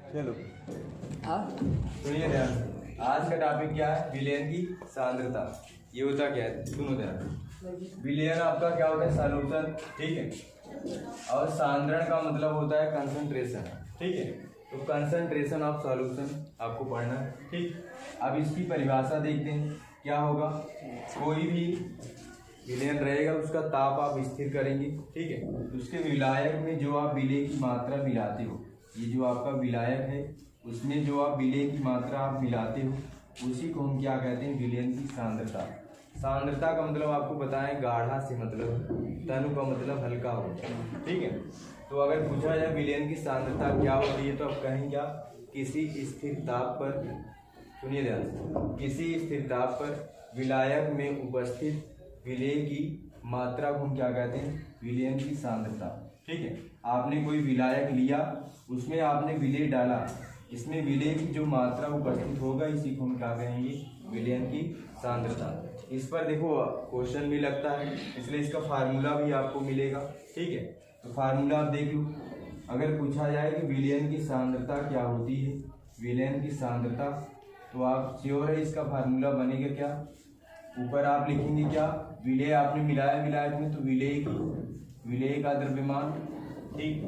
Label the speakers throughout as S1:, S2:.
S1: चलो
S2: अब
S1: सुनिए ध्यान। आज का टॉपिक क्या है? विलयन की सांद्रता। ये होता क्या है, सुनो ध्यान। विलयन आपका क्या होता है? सॉल्यूशन, ठीक है। और सांद्रण का मतलब होता है कंसंट्रेशन, ठीक है। तो कंसंट्रेशन ऑफ सॉल्यूशन आपको पढ़ना है, ठीक। अब इसकी परिभाषा देखते हैं क्या होगा। कोई भी विलयन रहेगा उसका ताप आप स्थिर करेंगे, ठीक है। उसके विलायक में जो आप विलय की मात्रा मिलाते हो, ये जो आपका विलायक है उसमें जो आप विलय की मात्रा आप मिलाते हो उसी को हम क्या कहते हैं? विलयन की सांद्रता। सांद्रता का मतलब आपको बताएं, गाढ़ा से मतलब, तनु का मतलब हल्का हो, ठीक है। तो अगर पूछा जाए विलयन की सांद्रता क्या होती है तो आप कहेंगे क्या? किसी स्थिर ताप पर, सुनिए ध्यान से, किसी स्थिर ताप पर विलायक में उपस्थित विलय की मात्रा को हम क्या कहते हैं? विलयन की सांद्रता, ठीक है। आपने कोई विलायक लिया, उसमें आपने विलय डाला, इसमें विलय की जो मात्रा उपस्थित होगा इसी को हम क्या कहेंगे? विलयन की सांद्रता। इस पर देखो क्वेश्चन भी लगता है, इसलिए इसका फार्मूला भी आपको मिलेगा, ठीक है। तो फार्मूला आप देख लो। अगर पूछा जाए कि विलयन की सांद्रता क्या होती है, विलयन की सांद्रता, तो आप श्योर है इसका फार्मूला बनेगा क्या? ऊपर आप लिखेंगे क्या? विलय आपने मिलाया विलायक में, तो विलय का द्रव्यमान, ठीक।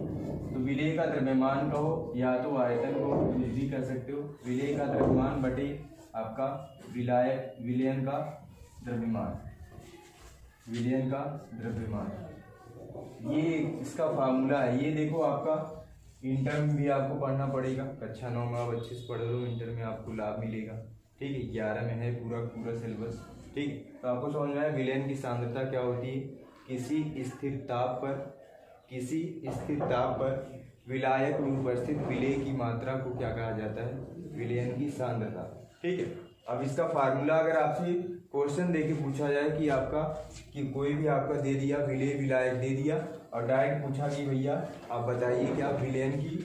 S1: तो विलय का द्रव्यमान कहो या तो आयतन को कुछ भी कर सकते हो। विलय का द्रव्यमान बटे आपका विलयन का द्रव्यमान, विलयन का द्रव्यमान, ये इसका फार्मूला है। ये देखो आपका इंटर में भी आपको पढ़ना पड़ेगा। कक्षा 9 में आप अच्छे से पढ़ लो, इंटर में आपको लाभ मिलेगा, ठीक है। 11 में है पूरा सिलेबस, ठीक है। तो आपको समझ में आया विलयन की सांद्रता क्या होती है? किसी स्थिर ताप पर विलायक में उपस्थित विलय की मात्रा को क्या कहा जाता है? विलयन की सांद्रता, ठीक है। अब इसका फार्मूला अगर आपसे क्वेश्चन देके पूछा जाए कि आपका कि कोई भी आपका दे दिया विलय विलायक दे दिया और डायरेक्ट पूछा कि भैया आप बताइए क्या विलयन की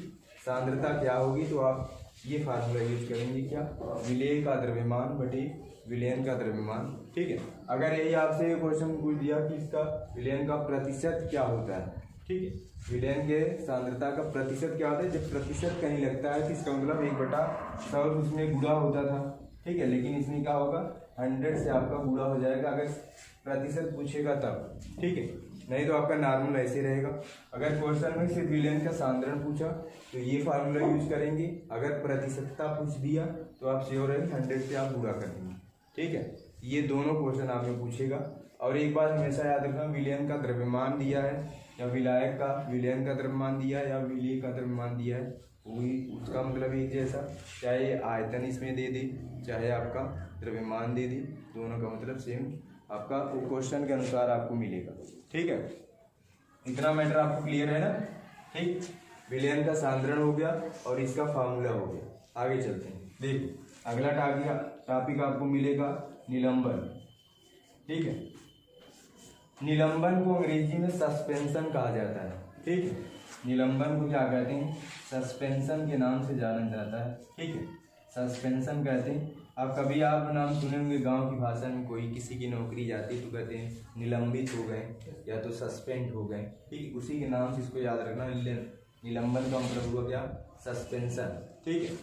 S1: सांद्रता क्या होगी, तो आप ये फार्मूला यूज करेंगे क्या? विलय का द्रव्यमान बटे विलयन का द्रव्यमान, ठीक है। अगर यही आपसे क्वेश्चन पूछ दिया कि इसका विलयन का प्रतिशत क्या होता है, ठीक है, विलयन के सांद्रता का प्रतिशत क्या होता है, जब प्रतिशत कहीं लगता है तो इसका मतलब 1/100 उसमें गुणा होता था, ठीक है। लेकिन इसमें क्या होगा? 100 से आपका गुणा हो जाएगा अगर प्रतिशत पूछेगा तब, ठीक है। नहीं तो आपका नॉर्मल ऐसे रहेगा। अगर क्वेश्चन में सिर्फ विलयन का सांद्रण पूछा तो ये फार्मूला यूज करेंगे। अगर प्रतिशतता पूछ दिया तो आप श्योर है 100 से आप गुणा कर देंगे, ठीक है। ये दोनों क्वेश्चन आपने पूछेगा। और एक बात हमेशा याद रखना, विलयन का द्रव्यमान दिया है या विलायक का विलयन का द्रव्यमान दिया है या विलय का द्रव्यमान दिया है, वही उसका मतलब एक जैसा, चाहे आयतन इसमें दे दे चाहे आपका द्रव्यमान दे दे, दोनों का मतलब सेम आपका क्वेश्चन के अनुसार आपको मिलेगा, ठीक है। इतना मैटर आपको क्लियर है ना? ठीक, विलयन का सांद्रण हो गया और इसका फार्मूला हो गया। आगे चलते हैं। देखो अगला टॉपिक आपको मिलेगा निलंबन, ठीक है। निलंबन को अंग्रेजी में सस्पेंशन कहा जाता है, ठीक है। निलंबन को क्या कहते हैं? सस्पेंशन के नाम से जाना जाता है, ठीक है। सस्पेंशन कहते हैं। अब कभी आप नाम सुने होंगे गांव की भाषा में, कोई किसी की नौकरी जाती तो कहते हैं निलंबित हो गए या तो सस्पेंड हो गए, ठीक। उसी के नाम से इसको याद रखना। निलंबन का मतलब हुआ क्या? सस्पेंशन, ठीक है।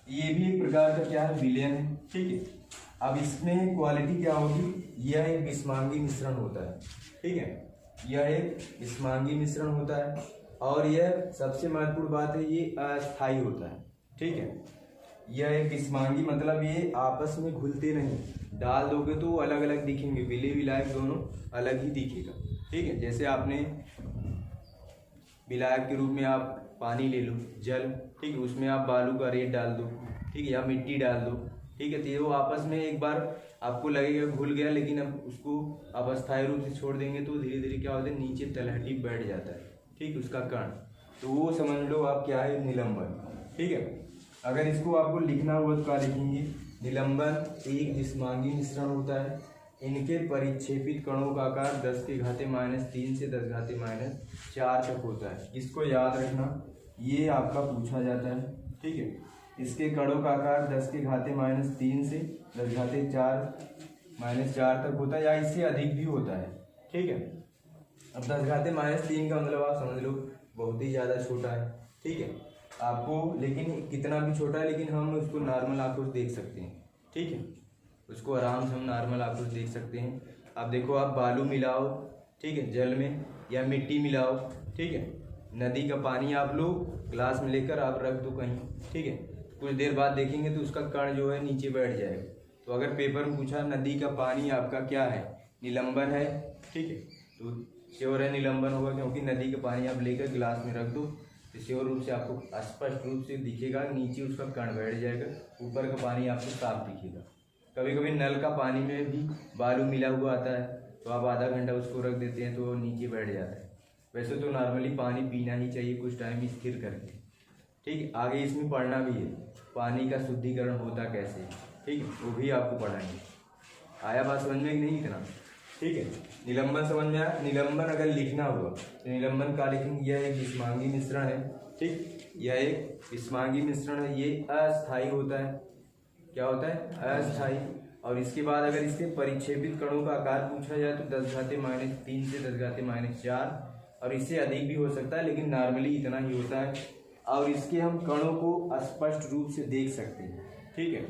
S1: ये भी एक प्रकार का क्या है? विलयन है, ठीक है। अब इसमें क्वालिटी क्या होगी? यह एक विस्मांगी मिश्रण होता है, ठीक है। यह एक विस्मांगी मिश्रण होता है और यह सबसे महत्वपूर्ण बात है, ये अस्थायी होता है, ठीक है। यह एक विस्मांगी मतलब ये आपस में घुलते नहीं, डाल दोगे तो अलग अलग दिखेंगे, विलय विलायक दोनों अलग ही दिखेगा, ठीक है। जैसे आपने विलायक के रूप में आप पानी ले लो, जल, ठीक है, उसमें आप बालू का रेत डाल दो, ठीक है, या मिट्टी डाल दो, ठीक है, तो वो आपस में एक बार आपको लगेगा घुल गया, लेकिन अब उसको आप अस्थायी रूप से छोड़ देंगे तो धीरे धीरे क्या होता है, नीचे तलहटी बैठ जाता है, ठीक, उसका कण, तो वो समझ लो आप क्या है? निलंबन, ठीक है। अगर इसको आपको लिखना हुआ तो क्या लिखेंगे? निलंबन एक विस्मांगी मिश्रण होता है। इनके परिक्षेपित कणों का आकार 10⁻³ से 10⁻⁴ तक होता है। इसको याद रखना, ये आपका पूछा जाता है, ठीक है। इसके कणों का आकार 10⁻³ से 10⁻⁴ तक होता है या इससे अधिक भी होता है, ठीक है। अब 10⁻³ का मतलब आप समझ लो बहुत ही ज़्यादा छोटा है, ठीक है। आपको, लेकिन कितना भी छोटा है लेकिन हम उसको नॉर्मल आंखों से देख सकते हैं, ठीक है, उसको आराम से हम नॉर्मल आंखों से देख सकते हैं। अब देखो, आप बालू मिलाओ, ठीक है, जल में, या मिट्टी मिलाओ, ठीक है, नदी का पानी आप लो ग्लास में लेकर आप रख दो कहीं, ठीक है, कुछ देर बाद देखेंगे तो उसका कण जो है नीचे बैठ जाएगा। तो अगर पेपर में पूछा नदी का पानी आपका क्या है, निलंबन है, ठीक है, तो श्योर है निलंबन होगा, क्योंकि नदी का पानी आप लेकर गिलास में रख दो तो श्योर रूप से आपको स्पष्ट रूप से दिखेगा, नीचे उसका कण बैठ जाएगा, ऊपर का पानी आपको साफ दिखेगा। कभी कभी नल का पानी में भी बालू मिला हुआ आता है, तो आप आधा घंटा उसको रख देते हैं तो वो नीचे बैठ जाता है। वैसे तो नॉर्मली पानी पीना ही चाहिए कुछ टाइम स्थिर करके, ठीक है। आगे इसमें पढ़ना भी है पानी का शुद्धिकरण होता कैसे, ठीक है, वो भी आपको पढ़ाएंगे। आया बात समझ में कि नहीं इतना, ठीक है। निलंबन समझ में आया। निलंबन अगर लिखना हुआ तो निलंबन का लिखेंगे, यह एक विषमांगी मिश्रण है, ठीक, यह एक विषमांगी मिश्रण है, ये अस्थायी होता है। क्या होता है? अस्थायी। और इसके बाद अगर इसके परिक्षेपित कणों का आकार पूछा जाए तो 10⁻³ से 10⁻⁴, और इससे अधिक भी हो सकता है, लेकिन नॉर्मली इतना ही होता है। और इसके हम कणों को स्पष्ट रूप से देख सकते हैं, ठीक है।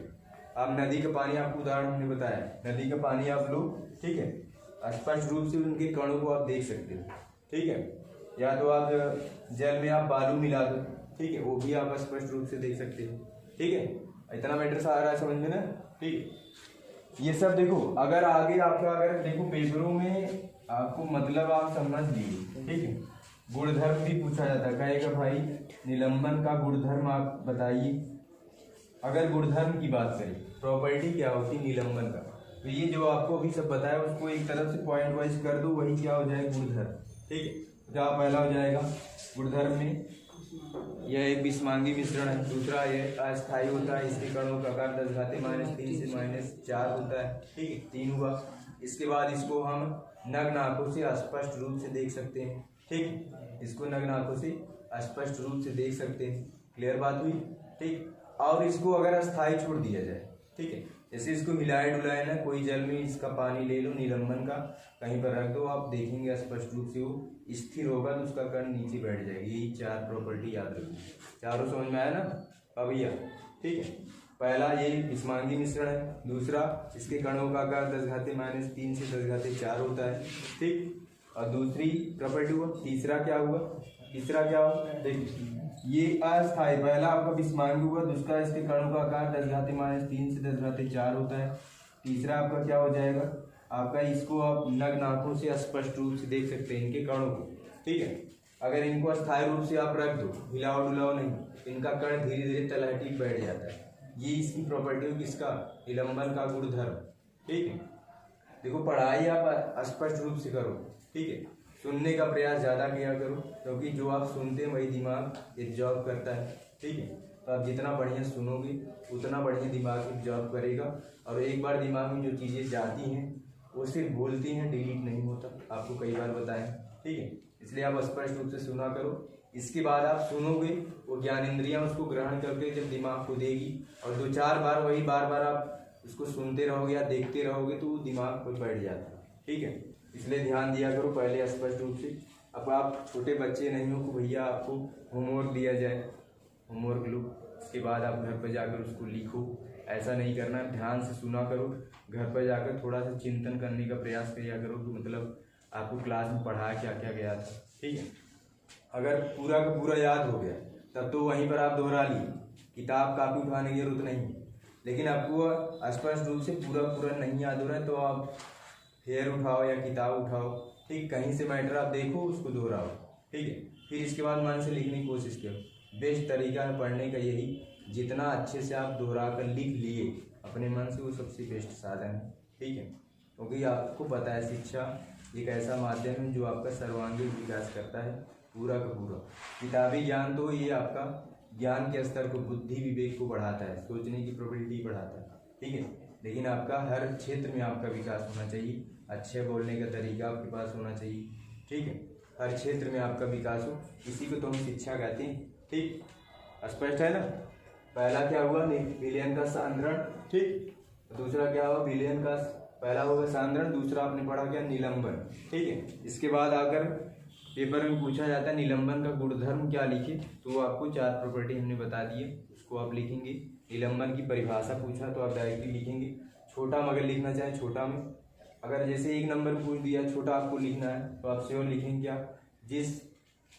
S1: अब नदी का पानी आपको उदाहरण हमने बताया, नदी का पानी आप लो, ठीक है, स्पष्ट रूप से उनके कणों को आप देख सकते हो, ठीक है। या तो आप जल में आप बालू मिला दो, ठीक है, वो भी आप स्पष्ट रूप से देख सकते हो, ठीक है। इतना मैटर सा आ रहा है समझ में ना, ठीक है। ये सब देखो, अगर आगे आपका अगर देखो पेपरों में आपको मतलब आप समझ लिए, ठीक है। गुणधर्म भी पूछा जाता है, कहेगा भाई निलंबन का गुणधर्म आप बताइए। अगर गुणधर्म की बात करें, प्रॉपर्टी क्या होती है निलंबन का, तो ये जो आपको अभी सब बताया उसको एक तरफ से पॉइंट वाइज कर दो, वही क्या हो जाएगा गुणधर्म, ठीक है। क्या पहला हो जाएगा गुणधर्म में, यह एक विषमांगी मिश्रण है। दूसरा यह अस्थायी होता है, इसके कणों का आकार 10⁻³ से -4 होता है, ठीक है, 3 हुआ। इसके बाद इसको हम नग्न आंखों से स्पष्ट रूप से देख सकते हैं, ठीक, इसको नग्न आंखों से स्पष्ट रूप से देख सकते हैं। क्लियर बात हुई, ठीक। और इसको अगर अस्थायी छोड़ दिया जाए, ठीक है, जैसे इसको हिलाए डुलाए ना, कोई जल में इसका पानी ले लो निलंबन का, कहीं पर रख दो, आप देखेंगे स्पष्ट रूप से वो स्थिर होगा तो उसका कण नीचे बैठ जाएगा। यही 4 प्रॉपर्टी याद रखिए, चारों समझ में आया ना। अब यह, ठीक है, पहला ये विषमांगी मिश्रण है, दूसरा इसके कणों का आकार 10⁻³ से 10⁻4 होता है, ठीक, और दूसरी प्रॉपर्टी हुआ। तीसरा क्या हुआ, तीसरा क्या हुआ, देखिए ये अस्थायी, पहला आपका विषमांगी हुआ, दूसरा इसके कणों का आकार 10⁻³ से 10⁻4 होता है, तीसरा आपका क्या हो जाएगा, आपका इसको आप नग्न आंखों से स्पष्ट रूप से देख सकते हैं इनके कणों को, ठीक है। अगर इनको अस्थायी रूप से आप रख दो, हिलाओ डुलाओ नहीं, इनका कण धीरे धीरे तलहटी बैठ जाता है। ये इसकी प्रॉपर्टी हो किसका, निलंबन का गुणधर्म, ठीक है। देखो पढ़ाई आप स्पष्ट रूप से करो, ठीक है, सुनने का प्रयास ज़्यादा किया करो, क्योंकि जो आप सुनते हैं वही दिमाग एब्जॉर्ब करता है, ठीक है। तो आप जितना बढ़िया सुनोगे उतना बढ़िया दिमाग एब्जॉर्ब करेगा, और एक बार दिमाग में जो चीज़ें जाती हैं वो सिर्फ बोलती हैं, डिलीट नहीं होता, आपको कई बार बताएं, ठीक है। इसलिए आप स्पष्ट रूप से सुना करो। इसके बाद आप सुनोगे, वो ज्ञानेंद्रियां उसको ग्रहण करके जब दिमाग को देगी, और 2-4 बार वही बार आप उसको सुनते रहोगे या देखते रहोगे तो वो दिमाग पर बैठ जाता है, ठीक है। इसलिए ध्यान दिया करो पहले स्पष्ट रूप से। अब आप छोटे बच्चे नहीं हो कि भैया आपको होमवर्क दिया जाए, होमवर्क लो, इसके बाद आप घर पर जाकर उसको लिखो, ऐसा नहीं करना। ध्यान से सुना करो, घर पर जाकर थोड़ा सा चिंतन करने का प्रयास किया करो कि मतलब आपको क्लास में पढ़ाया क्या क्या गया था, ठीक है। अगर पूरा का पूरा याद हो गया तब तो वहीं पर आप दोहरा लिए, किताब कापी उठाने की जरूरत नहीं। लेकिन आपको स्पष्ट रूप से पूरा नहीं याद हो रहा है तो आप फेयर उठाओ या किताब उठाओ, ठीक, कहीं से मैटर आप देखो उसको दोहराओ, ठीक है। फिर इसके बाद मन से लिखने की कोशिश करो। बेस्ट तरीका है पढ़ने का यही, जितना अच्छे से आप दोहरा कर लिख लिए अपने मन से, वो सबसे बेस्ट साधन है, ठीक है। क्योंकि आपको पता है शिक्षा एक ऐसा माध्यम है जो आपका सर्वांगीण विकास करता है पूरा का पूरा। किताबी ज्ञान तो ये आपका ज्ञान के स्तर को, बुद्धि विवेक को बढ़ाता है, सोचने की प्रोबेबिलिटी बढ़ाता है, ठीक है। लेकिन आपका हर क्षेत्र में आपका विकास होना चाहिए, अच्छे बोलने का तरीका आपके पास होना चाहिए, ठीक है। हर क्षेत्र में आपका विकास हो, इसी को तो हम शिक्षा कहते हैं, ठीक। स्पष्ट है ना। पहला क्या हुआ, विलयन का सांद्रण, ठीक। दूसरा क्या हुआ, विलयन का, पहला होगा सांद्रण, दूसरा आपने पढ़ा क्या, निलंबन, ठीक है। इसके बाद आकर पेपर में पूछा जाता है निलंबन का गुणधर्म क्या लिखे, तो आपको 4 प्रॉपर्टी हमने बता दी है, उसको आप लिखेंगे। निलंबन की परिभाषा पूछा तो आप डायरेक्टली लिखेंगे। छोटा में अगर लिखना चाहें छोटा में, अगर जैसे 1 नंबर पूछ दिया छोटा आपको लिखना है तो आप श्योर लिखेंगे क्या, जिस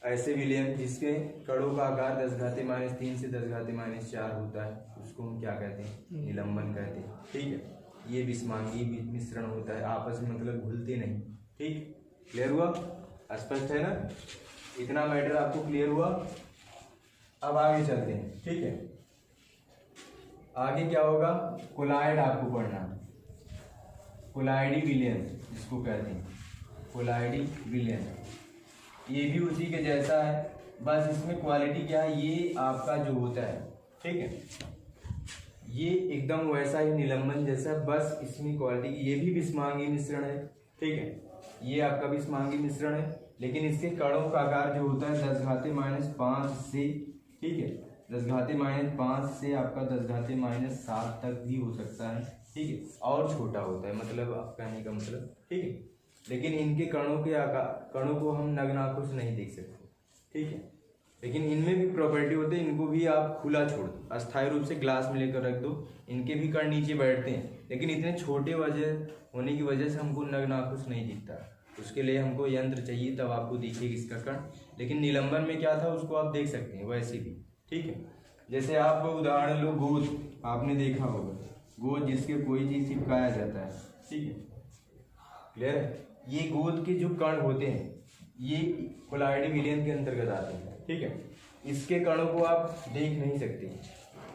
S1: ऐसे विलयन जिसके कणों का आकार 10⁻³ से 10⁻⁴ होता है उसको हम क्या कहते हैं, निलंबन कहते हैं। ठीक है, ये विषमांगी मिश्रण होता है, आपस में मतलब घुलते नहीं। ठीक, क्लियर हुआ, स्पष्ट है ना, इतना मैटर आपको क्लियर हुआ। अब आगे चलते हैं। ठीक है, आगे क्या होगा, कोलाइड आपको पढ़ना है, कोलाइडी विलयन जिसको कहते हैं, कोलाइडी विलयन। ये भी उसी के जैसा है, बस इसमें क्वालिटी क्या है, ये आपका जो होता है, ठीक है, ये एकदम वैसा ही निलंबन जैसा, बस इसमें क्वालिटी, ये भी विषमांगी मिश्रण है। ठीक है, ये आपका विषमांगी मिश्रण है, लेकिन इसके कणों का आकार जो होता है 10⁻5 से, ठीक है, 10⁻5 से आपका 10⁻7 तक भी हो सकता है। ठीक है, और छोटा होता है, मतलब आप कहने का मतलब, ठीक है, लेकिन इनके कणों के आकार, कणों को हम नग्न आंखों से नहीं देख सकते। ठीक है, लेकिन इनमें भी प्रॉपर्टी होती है, इनको भी आप खुला छोड़ दो, अस्थायी रूप से ग्लास में लेकर रख दो, इनके भी कण नीचे बैठते हैं, लेकिन इतने छोटे वजह होने की वजह से हमको नग्न आंखों से नहीं दिखता, उसके लिए हमको यंत्र चाहिए, तब आपको दिखेगा इसका कण। लेकिन निलंबन में क्या था, उसको आप देख सकते हैं वैसे भी। ठीक है, जैसे आप उदाहरण लो, गोद आपने देखा होगा, गोद जिसके कोई चीज़ चिपकाया जाता है। ठीक है, क्लियर है, ये गोद के जो कण होते हैं ये कोलाइडी विलयन के अंतर्गत आते हैं। ठीक है, इसके कणों को आप देख नहीं सकते।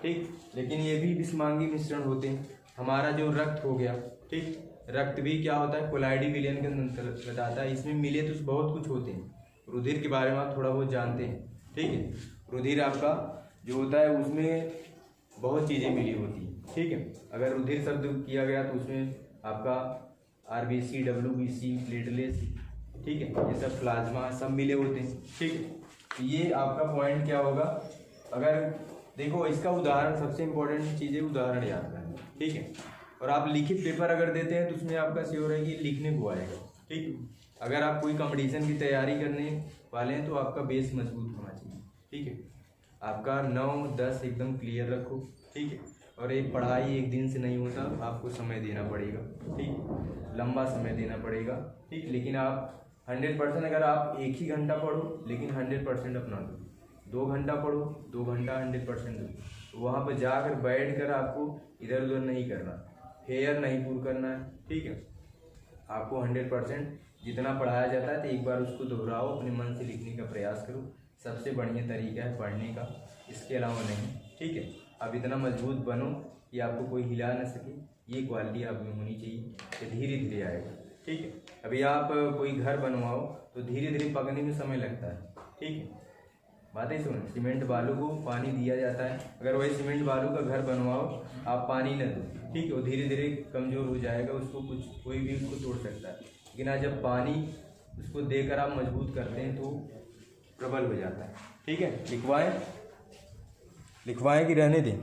S1: ठीक, लेकिन ये भी विषमांगी मिश्रण होते हैं। हमारा जो रक्त हो गया, ठीक, रक्त भी क्या होता है, कोलाइडी विलयन के अंतर्गत आता है। इसमें मिले तो बहुत कुछ होते हैं, रुधिर के बारे में आप थोड़ा बहुत जानते हैं। ठीक है, रुधिर आपका जो होता है उसमें बहुत चीज़ें मिली होती हैं। ठीक है, अगर रुधिर शब्द किया गया तो उसमें आपका RBC, WBC, प्लेटलेट्स, ठीक है, ये सब प्लाज्मा सब मिले होते हैं। ठीक है, तो ये आपका पॉइंट क्या होगा, अगर देखो इसका उदाहरण, सबसे इम्पोर्टेंट चीज़ है उदाहरण याद करना। ठीक है, और आप लिखित पेपर अगर देते हैं तो उसमें आपका श्योर है कि लिखने को आएगा। ठीक, अगर आप कोई कंपटीशन की तैयारी करने वाले हैं तो आपका बेस मजबूत होना चाहिए। ठीक है, आपका 9-10 एकदम क्लियर रखो। ठीक है, और एक पढ़ाई एक दिन से नहीं होता, आपको समय देना पड़ेगा। ठीक, लंबा समय देना पड़ेगा। ठीक, लेकिन आप 100%, अगर आप 1 ही घंटा पढ़ो लेकिन 100% अपना दो, 2 घंटा पढ़ो, 2 घंटा 100% दो, तो वहाँ पर जाकर बैठ कर आपको इधर उधर नहीं करना, फेयर नहीं पूरा करना है। ठीक है, आपको 100% जितना पढ़ाया जाता है तो एक बार उसको दोहराओ, अपने मन से लिखने का प्रयास करो, सबसे बढ़िया तरीका है पढ़ने का, इसके अलावा नहीं। ठीक है, अब इतना मजबूत बनो कि आपको कोई हिला न सके, ये क्वालिटी आप में होनी चाहिए, तो धीरे धीरे आएगा। ठीक है, अभी आप कोई घर बनवाओ तो धीरे धीरे पकने में समय लगता है। ठीक है, बातें सुनो, सीमेंट बालू को पानी दिया जाता है, अगर वही सीमेंट बालू का घर बनवाओ आप पानी न दो, ठीक है, वो धीरे धीरे कमज़ोर हो जाएगा, उसको कोई भी उसको तोड़ सकता है। लेकिन आज जब पानी उसको देकर आप मजबूत करते हैं तो प्रबल हो जाता है। ठीक है, लिखवाएं कि रहने दें।